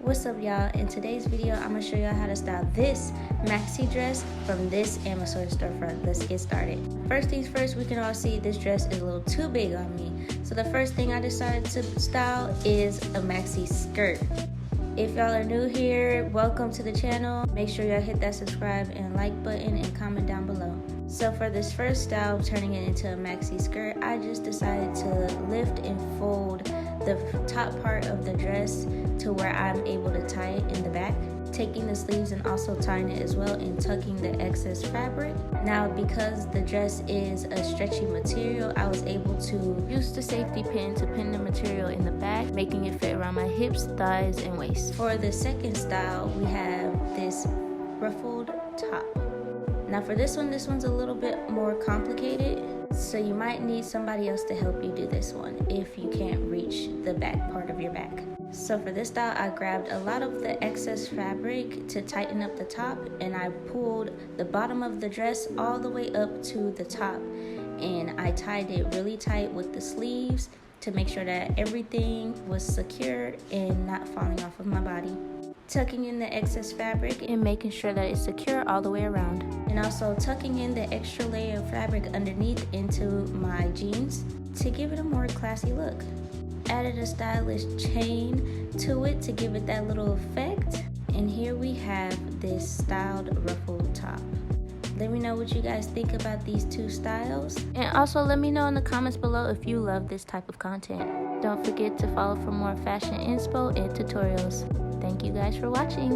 What's up, y'all? In today's video, I'm gonna show y'all how to style this maxi dress from this Amazon storefront. Let's get started. First things first, we can all see this dress is a little too big on me. So the first thing I decided to style is a maxi skirt. If y'all are new here, welcome to the channel. Make sure y'all hit that subscribe and like button and comment down below. So for this first style, turning it into a maxi skirt, I just decided to lift and fold the top part of the dress to where I'm able to tie it in the back, taking the sleeves and also tying it as well and tucking the excess fabric. Now, because the dress is a stretchy material, I was able to use the safety pin to pin the material in the back, making it fit around my hips, thighs, and waist. For the second style, we have this ruffled top. Now for this one's a little bit more complicated, so you might need somebody else to help you do this one if you can't reach the back part of your back. So for this style, I grabbed a lot of the excess fabric to tighten up the top, and I pulled the bottom of the dress all the way up to the top, and I tied it really tight with the sleeves to make sure that everything was secured and not falling off of my body. Tucking in the excess fabric and making sure that it's secure all the way around. And also tucking in the extra layer of fabric underneath into my jeans to give it a more classy look. Added a stylish chain to it to give it that little effect. And here we have this styled ruffled top. Let me know what you guys think about these two styles. And also let me know in the comments below if you love this type of content. Don't forget to follow for more fashion inspo and tutorials. Thank you guys for watching.